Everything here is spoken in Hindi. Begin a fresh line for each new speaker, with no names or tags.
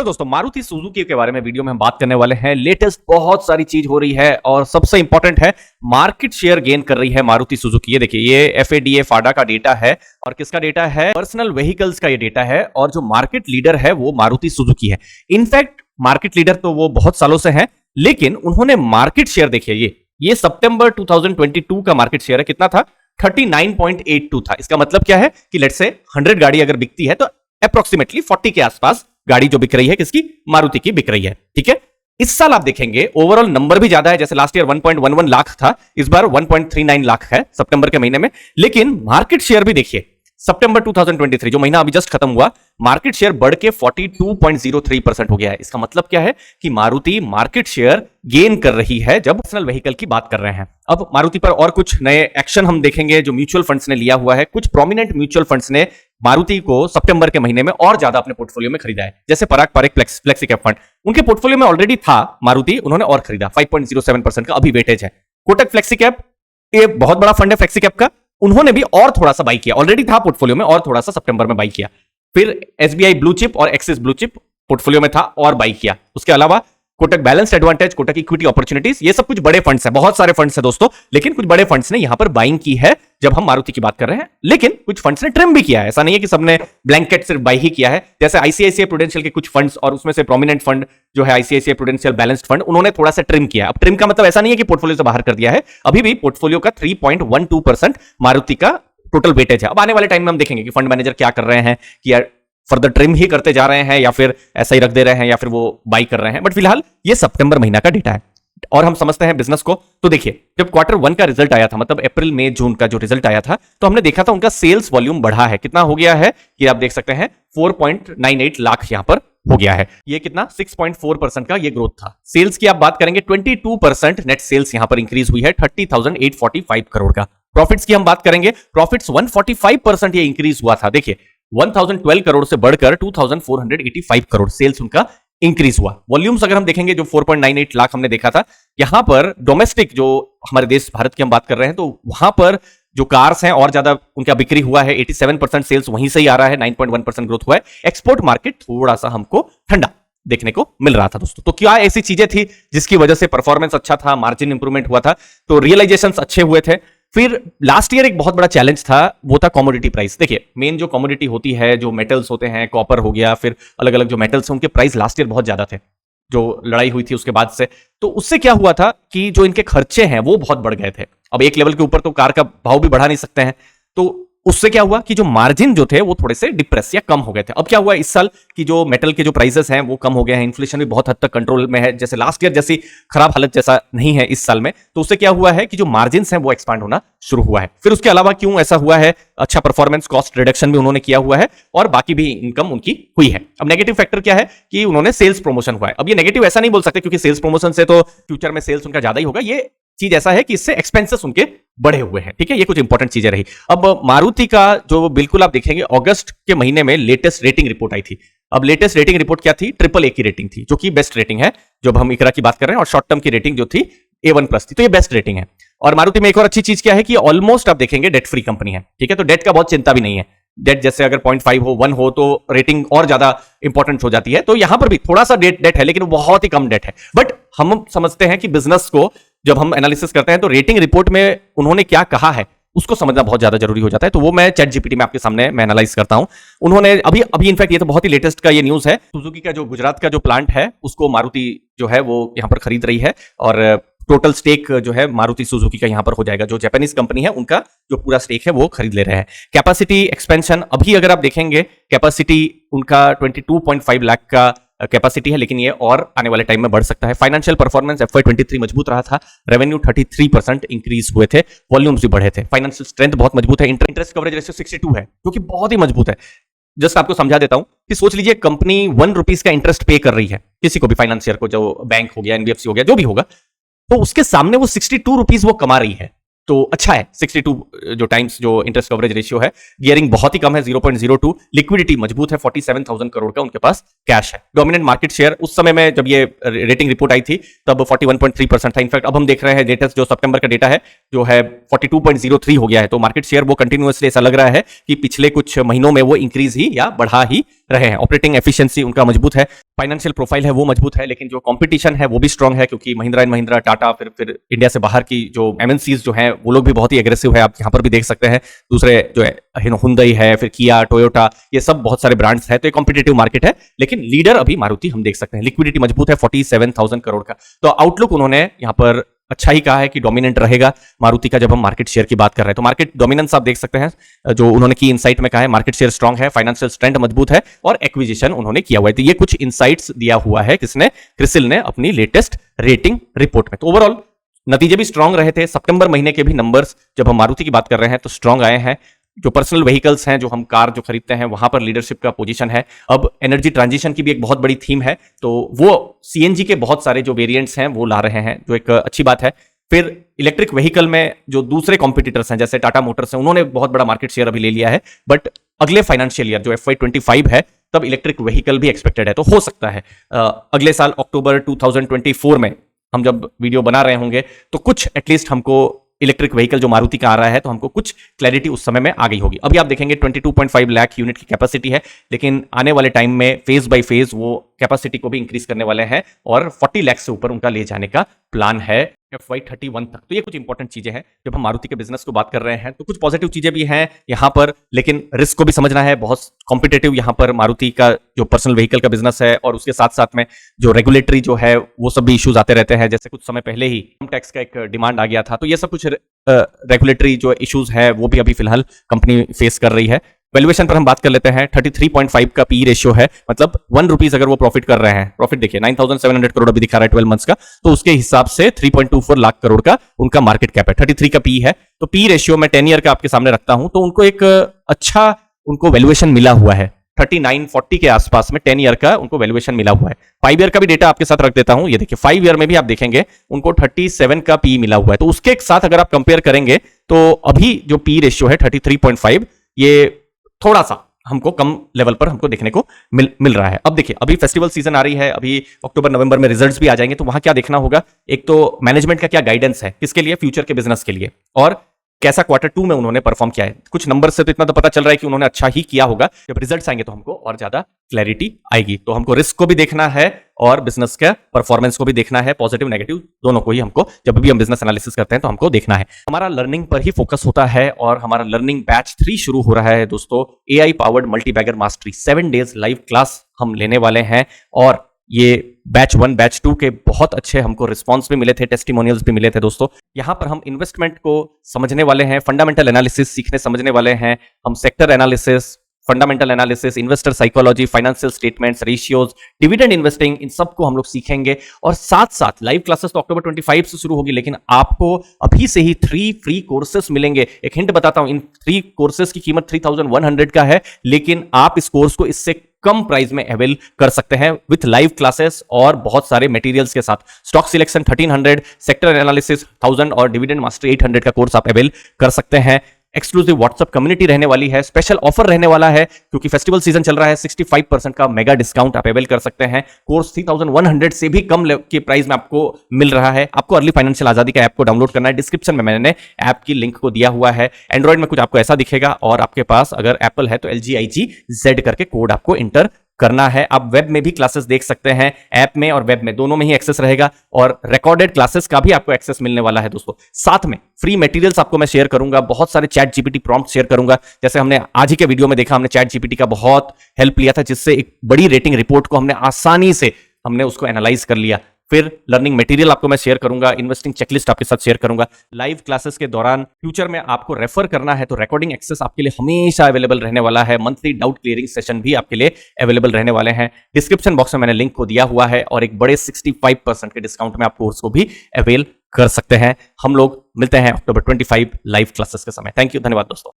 चलो दोस्तों, मारुति सुजुकी के बारे में वीडियो में हम बात करने वाले हैं। लेटेस्ट बहुत सारी चीज हो रही है और सबसे इंपॉर्टेंट है, मार्केट शेयर गेन कर रही है मारुति सुजुकी। ये देखिए, ये FADA फाडा का डेटा है और किसका डेटा है? पर्सनल व्हीकल्स का ये डेटा है और जो मार्केट लीडर है वो मारुति सुजुकी है। इनफैक्ट मार्केट लीडर तो वो बहुत सालों से है, लेकिन उन्होंने मार्केट शेयर देखिए, ये सितंबर 2022 का मार्केट शेयर है, कितना था? 39.82 था। इसका मतलब क्या है कि लेट्स से 100 गाड़ी अगर बिकती है तो अप्रोक्सीमेटली 40 के आसपास गाड़ी जो बिक रही है किसकी? मारुति की बिक रही है। ठीक है, इस साल आप देखेंगे ओवरऑल नंबर भी ज्यादा है। जैसे लास्ट ईयर 1.11 लाख था, इस बार 1.39 लाख है सितंबर के महीने में। लेकिन मार्केट शेयर भी देखिए, सितंबर 2023 जो महीना अभी जस्ट खत्म हुआ, मार्केट शेयर बढ़ के 42.03% हो गया है। इसका मतलब क्या है कि मारुति मार्केट शेयर गेन कर रही है जब पर्सनल व्हीकल की बात कर रहे हैं। अब मारुति पर और कुछ नए एक्शन हम देखेंगे जो म्यूचुअल फंड्स ने लिया हुआ है। कुछ प्रोमिनेंट म्यूचुअल फंड्स ने मारुति को सितंबर के महीने में और ज्यादा अपने पोर्टफोलियो में खरीदा है। जैसे पराग पारेख फ्लेक्सी कैप फंड, उनके पोर्टफोलियो में ऑलरेडी था मारुति, उन्होंने और खरीदा। 5.07% का अभी वेटेज है। कोटक फ्लेक्सी कैप, ये बहुत बड़ा फंड है फ्लेक्सी कैप का, उन्होंने भी और थोड़ा सा बाई किया, ऑलरेडी था पोर्टफोलियो में और थोड़ा सा सितंबर में बाई किया। फिर SBI ब्लू चिप और एक्सिस ब्लू चिप पोर्टफोलियो में था और बाई किया। उसके अलावा Kotak balanced advantage, Kotak equity opportunities, ये सब कुछ बड़े फंड्स हैं, बहुत सारे फंड्स हैं दोस्तों, लेकिन कुछ बड़े फंड्स ने यहां पर बाइंग की है जब हम मारुति की बात कर रहे हैं। लेकिन कुछ फंड्स ने ट्रिम भी किया है, ऐसा नहीं है कि सबने ब्लैंकेट सिर्फ बाई ही किया है। जैसे ICICI प्रूडेंशियल के कुछ फंड्स और उसमें से प्रोमिनेंट फंड जो है ICICI प्रूडेंशियल बैलेंस्ड फंड, उन्होंने थोड़ा सा ट्रिम किया। अब ट्रिम का मतलब ऐसा नहीं है कि पोर्टफोलियो से बाहर कर दिया है, अभी भी पोर्टफोलियो का 3.12% मारुति का टोटल वेटेज है। अब आने वाले टाइम में हम देखेंगे कि फंड मैनेजर क्या कर रहे हैं, कि यार फर्दर ट्रिम ही करते जा रहे हैं या फिर ऐसा ही रख दे रहे हैं या फिर वो बाई कर रहे हैं। बट फिलहाल ये सितंबर महीना का डेटा है और हम समझते हैं बिजनेस को। तो देखिए, जब Q1 का रिजल्ट आया था, मतलब अप्रैल मई जून का जो रिजल्ट आया था, तो हमने देखा था उनका सेल्स वॉल्यूम बढ़ा है। कितना हो गया है कि आप देख सकते हैं 4.98 लाख यहां पर हो गया है। ये कितना? 6.4% का ये ग्रोथ था। सेल्स की आप बात करेंगे, 22% नेट सेल्स यहां पर इंक्रीज हुई है, 30,845 करोड़ का। प्रॉफिट्स की हम बात करेंगे, प्रॉफिट्स 145% ये इंक्रीज हुआ था। देखिए, 1012 करोड़ से बढ़कर 2485 करोड़ सेल्स उनका इंक्रीज हुआ। वॉल्यूम्स अगर हम देखेंगे, जो 4.98 लाख हमने देखा था, यहां पर डोमेस्टिक जो हमारे देश भारत की हम बात कर रहे हैं, तो वहां पर जो कार्स हैं और ज्यादा उनका बिक्री हुआ है, 87% सेल्स वहीं से ही आ रहा है, 9.1% ग्रोथ हुआ है। एक्सपोर्ट मार्केट थोड़ा सा हमको ठंडा देखने को मिल रहा था दोस्तों। तो क्या ऐसी चीजें थी जिसकी वजह से परफॉर्मेंस अच्छा था, मार्जिन इंप्रूवमेंट हुआ था, तो रियलाइजेशंस अच्छे हुए थे। फिर लास्ट ईयर एक बहुत बड़ा चैलेंज था, वो था कमोडिटी प्राइस। देखिए, मेन जो कमोडिटी होती है, जो मेटल्स होते हैं, कॉपर हो गया, फिर अलग अलग जो मेटल्स हैं, उनके प्राइस लास्ट ईयर बहुत ज्यादा थे, जो लड़ाई हुई थी उसके बाद से। तो उससे क्या हुआ था कि जो इनके खर्चे हैं वो बहुत बढ़ गए थे। अब एक लेवल के ऊपर तो कार का भाव भी बढ़ा नहीं सकते हैं, तो उससे क्या हुआ कि जो मार्जिन जो थे वो थोड़े से डिप्रेस या कम हो गए थे। अब क्या हुआ इस साल कि जो मेटल के जो प्राइसेस हैं वो कम हो गए हैं, इन्फ्लेशन भी बहुत हद तक कंट्रोल में है, जैसे लास्ट ईयर जैसी खराब हालत जैसा नहीं है इस साल में। तो उससे क्या हुआ है कि जो मार्जिन हैं वो एक्सपांड होना शुरू हुआ है। फिर उसके अलावा क्यों ऐसा हुआ है? अच्छा परफॉर्मेंस, कॉस्ट रिडक्शन भी उन्होंने किया हुआ है और बाकी भी इनकम उनकी हुई है। अब नेगेटिव फैक्टर क्या है कि उन्होंने सेल्स प्रमोशन हुआ है। अब ये नेगेटिव ऐसा नहीं बोल सकते क्योंकि सेल्स प्रमोशन से तो फ्यूचर में सेल्स उनका ज्यादा ही होगा। ये चीज ऐसा है कि इससे एक्सपेंसेस उनके बढ़े हुए हैं। ठीक है, ये कुछ इंपॉर्टेंट चीजें रही। अब मारुति का जो बिल्कुल आप देखेंगे, अगस्त के महीने में लेटेस्ट रेटिंग रिपोर्ट आई थी। अब लेटेस्ट रेटिंग रिपोर्ट क्या थी? AAA की रेटिंग थी, जो कि बेस्ट रेटिंग है जब हम इकरा की बात कर रहे हैं, और शॉर्ट टर्म की रेटिंग जो थी A1+ थी, तो ये बेस्ट रेटिंग है। और मारुति में एक और अच्छी चीज क्या है कि ऑलमोस्ट आप देखेंगे डेट फ्री कंपनी है। ठीक है, तो डेट का बहुत चिंता भी नहीं है। डेट जैसे अगर 0.5 हो, 1 हो, तो रेटिंग और ज्यादा इंपॉर्टेंट हो जाती है। तो यहां पर भी थोड़ा सा डेट है, लेकिन वो बहुत ही कम डेट है। बट हम समझते हैं कि बिजनेस को जब हम एनालिसिस करते हैं तो रेटिंग रिपोर्ट में उन्होंने क्या कहा है उसको समझना बहुत ज्यादा जरूरी हो जाता है। तो वो मैं ChatGPT में आपके सामने मैं एनालाइज करता हूं। उन्होंने अभी इनफैक्ट ये तो बहुत ही लेटेस्ट का ये न्यूज है, सुजुकी का जो गुजरात का जो प्लांट है उसको मारुति जो है वो यहां पर खरीद रही है और टोटल स्टेक जो है मारुति सुजुकी का यहां पर हो जाएगा। जो जापानीज कंपनी है उनका जो पूरा स्टेक है वो खरीद ले रहे हैं। कैपेसिटी एक्सपेंशन, अभी अगर आप देखेंगे कैपेसिटी उनका 22.5 लाख का कैपेसिटी है, लेकिन ये और आने वाले टाइम में बढ़ सकता है। फाइनेंशियल परफॉर्मेंस FY23 मजबूत रहा था, रेवेन्यू 33% इंक्रीज हुए थे, वॉल्यूम्स भी बढ़े थे, फाइनेंशियल स्ट्रेंथ बहुत मजबूत है, इंटरेस्ट कवरेज रेशियो 62 है, जो कि बहुत ही मजबूत है। जस्ट आपको समझा देता हूं कि सोच लीजिए कंपनी 1 रुपीज का इंटरेस्ट पे कर रही है किसी को भी, फाइनेंशियर को, जो बैंक हो गया, NBFC हो गया, जो भी होगा, तो उसके सामने वो 62 रुपीज वो कमा रही है। तो अच्छा है, 62 जो टाइम्स जो इंटरेस्ट कवरेज रेशियो है। गियरिंग बहुत ही कम है, 0.02। लिक्विडिटी मजबूत है, 47,000 करोड़ का उनके पास कैश है। डोमिनेंट मार्केट शेयर उस समय में जब ये रेटिंग रिपोर्ट आई थी तब 41.3% था। इनफैक्ट अब हम देख रहे हैं लेटेस्ट जो सितंबर का डेटा है जो है 42.03 हो गया है। तो मार्केट शेयर वो कंटिन्यूअसली ऐसा लग रहा है कि पिछले कुछ महीनों में वो इंक्रीज ही या बढ़ा ही रहे हैं। ऑपरेटिंग एफिशिएंसी उनका मजबूत है, फाइनेंशियल प्रोफाइल है वो मजबूत है, लेकिन जो कंपटीशन है वो भी स्ट्रांग है, क्योंकि महिंद्रा एंड महिंद्रा, टाटा, फिर इंडिया से बाहर की जो एमएनसीज जो हैं वो लोग भी बहुत ही एग्रेसिव है। आप यहाँ पर भी देख सकते हैं, दूसरे जो है हुंडई है, फिर किया, टोयोटा, ये सब बहुत सारे ब्रांड्स है। तो एक कॉम्पिटेटिव मार्केट है, लेकिन लीडर अभी मारुति हम देख सकते हैं। लिक्विडिटी मजबूत है 47,000 करोड़ का। तो आउटलुक उन्होंने यहाँ पर अच्छा ही कहा है कि डोमिनेंट रहेगा मारुति का। जब हम मार्केट शेयर की बात कर रहे हैं तो मार्केट डोमिनेंस आप देख सकते हैं, जो उन्होंने की इनसाइट में कहा है, मार्केट शेयर स्ट्रांग है, फाइनेंशियल स्ट्रेंथ मजबूत है और एक्विजिशन उन्होंने किया हुआ है। तो ये कुछ इनसाइट्स दिया हुआ है किसने, क्रिसिल ने अपनी लेटेस्ट रेटिंग रिपोर्ट में। तो ओवरऑल नतीजे भी स्ट्रांग रहे थे। सितंबर महीने के भी नंबर्स जब हम मारुति की बात कर रहे हैं तो स्ट्रांग आए हैं। जो पर्सनल व्हीकल्स हैं, जो हम कार जो खरीदते हैं, वहां पर लीडरशिप का पोजीशन है। अब एनर्जी ट्रांजिशन की भी एक बहुत बड़ी थीम है, तो वो सीएनजी के बहुत सारे जो वेरिएंट्स हैं वो ला रहे हैं, जो एक अच्छी बात है। फिर इलेक्ट्रिक व्हीकल में जो दूसरे कॉम्पिटिटर्स हैं जैसे टाटा मोटर्स हैं, उन्होंने बहुत बड़ा मार्केट शेयर अभी ले लिया है, बट अगले फाइनेंशियल ईयर जो FY25 है तब इलेक्ट्रिक व्हीकल भी एक्सपेक्टेड है। तो हो सकता है अगले साल अक्टूबर 2024 में हम जब वीडियो बना रहे होंगे तो कुछ एटलीस्ट हमको इलेक्ट्रिक व्हीकल जो मारुति का आ रहा है तो हमको कुछ क्लैरिटी उस समय में आ गई होगी। अभी आप देखेंगे 22.5 लाख यूनिट की कैपेसिटी है, लेकिन आने वाले टाइम में फेज बाय फेज वो कैपेसिटी को भी इंक्रीज करने वाले हैं और 40 लाख से ऊपर उनका ले जाने का प्लान है FY31 तक। तो ये कुछ इंपॉर्टेंट चीजें हैं। जब हम मारुति के बिजनेस को बात कर रहे हैं तो कुछ पॉजिटिव चीजें भी हैं यहां पर, लेकिन रिस्क को भी समझना है। बहुत कॉम्पिटेटिव यहां पर मारुति का जो पर्सनल व्हीकल का बिजनेस है, और उसके साथ साथ में जो रेगुलेटरी जो है वो सब भी इश्यूज आते रहते हैं। जैसे कुछ समय पहले ही इनकम टैक्स का एक डिमांड आ गया था, तो ये सब कुछ रेगुलेटरी जो इश्यूज है वो भी अभी फिलहाल कंपनी फेस कर रही है। वैल्यूएशन पर हम बात कर लेते हैं। 33.5 का पी रेशियो है, मतलब ₹1 अगर वो प्रॉफिट कर रहे हैं, प्रॉफिट देखिए 9,700 करोड़ अभी दिखा रहा है 12 मंथ्स का, तो उसके हिसाब से 3.24 लाख करोड़ का उनका मार्केट कैप है। 33 का पी है, तो पी रेशियो मैं 10 ईयर का आपके सामने रखता हूं, तो उनको एक अच्छा उनको वैल्यूएशन मिला हुआ है 39-40 के आसपास में 10 ईयर का उनको वैल्यूएशन मिला हुआ है। 5 ईयर का भी डेटा आपके साथ रख देता हूं, ये देखिए 5 ईयर में भी आप देखेंगे उनको 37 का पी मिला हुआ है। तो उसके साथ अगर आप कंपेयर करेंगे तो अभी जो पी रेशियो है 33.5, ये थोड़ा सा हमको कम लेवल पर हमको देखने को मिल रहा है। अब देखिए अभी फेस्टिवल सीजन आ रही है, अभी अक्टूबर नवंबर में रिजल्ट्स भी आ जाएंगे, तो वहां क्या देखना होगा, एक तो मैनेजमेंट का क्या गाइडेंस है, किसके लिए, फ्यूचर के बिजनेस के लिए, और कैसा Q2 में उन्होंने परफॉर्म किया है। कुछ नंबर से तो इतना तो पता चल रहा है कि उन्होंने अच्छा ही किया होगा। जब रिजल्ट्स आएंगे तो हमको और ज्यादा क्लैरिटी आएगी। तो हमको रिस्क को भी देखना है और बिजनेस के परफॉर्मेंस को भी देखना है, पॉजिटिव नेगेटिव दोनों को ही हमको जब भी हम बिजनेस एनालिसिस करते हैं तो हमको देखना है। हमारा लर्निंग पर ही फोकस होता है और हमारा लर्निंग बैच 3 शुरू हो रहा है दोस्तों। AI powered multibagger mastery 7 days live class हम लेने वाले हैं, और ये बैच 1 बैच 2 के बहुत अच्छे हमको रिस्पांस भी मिले थे, टेस्टिमोनियल्स भी मिले थे दोस्तों। यहां पर हम इन्वेस्टमेंट को समझने वाले हैं, फंडामेंटल एनालिसिस सीखने समझने वाले हैं, हम sector analysis, fundamental analysis, investor psychology, financial statements, ratios, dividend investing, इन सबको हम लोग सीखेंगे। और साथ साथ लाइव क्लासेस तो अक्टूबर 25 से शुरू होगी, लेकिन आपको अभी से ही 3 फ्री कोर्सेस मिलेंगे। एक हिंट बताता हूं, इन 3 कोर्सेस की कीमत 3,100 का है, लेकिन आप इस कोर्स को इससे कम प्राइस में अवेल कर सकते हैं विथ लाइव क्लासेस और बहुत सारे मटेरियल्स के साथ। स्टॉक सिलेक्शन 1300, सेक्टर एनालिसिस 1000 और डिविडेंड मास्टरी 800 का कोर्स आप अवेल कर सकते हैं। एक्सक्लूसिव व्हाट्सएप कम्युनिटी रहने वाली है, स्पेशल ऑफर रहने वाला है क्योंकि फेस्टिवल सीजन चल रहा है। 65% का मेगा डिस्काउंट आप अवेल कर सकते हैं। कोर्स 3100 से भी कम के प्राइस में आपको मिल रहा है। आपको अर्ली फाइनेंशियल आजादी का ऐप को डाउनलोड करना है। डिस्क्रिप्शन में मैंने ऐप की लिंक को दिया हुआ है। एंड्रॉइड में कुछ आपको ऐसा दिखेगा, और आपके पास अगर एप्पल है तो LGIGZ करके कोड आपको इंटर करना है। आप वेब में भी क्लासेस देख सकते हैं, ऐप में और वेब में दोनों में ही एक्सेस रहेगा, और रिकॉर्डेड क्लासेस का भी आपको एक्सेस मिलने वाला है दोस्तों। साथ में फ्री मटेरियल्स आपको मैं शेयर करूंगा, बहुत सारे चैट जीपीटी प्रॉम्प्ट शेयर करूंगा। जैसे हमने आज ही के वीडियो में देखा, हमने चैट जीपीटी का बहुत हेल्प लिया था, जिससे एक बड़ी रेटिंग रिपोर्ट को हमने आसानी से उसको एनालाइज कर लिया। फिर लर्निंग मटेरियल आपको मैं शेयर करूंगा, इन्वेस्टिंग चेकलिस्ट आपके साथ शेयर करूंगा। लाइव क्लासेस के दौरान फ्यूचर में आपको रेफर करना है तो रिकॉर्डिंग एक्सेस आपके लिए हमेशा अवेलेबल रहने वाला है। मंथली डाउट क्लियरिंग सेशन भी आपके लिए अवेलेबल रहने वाले हैं। डिस्क्रिप्शन बॉक्स में मैंने लिंक को दिया हुआ है, और एक बड़े 65% के डिस्काउंट में आप कोर्स को भी अवेल कर सकते हैं। हम लोग मिलते हैं अक्टूबर 25 लाइव क्लासेस के समय। थैंक यू, धन्यवाद दोस्तों।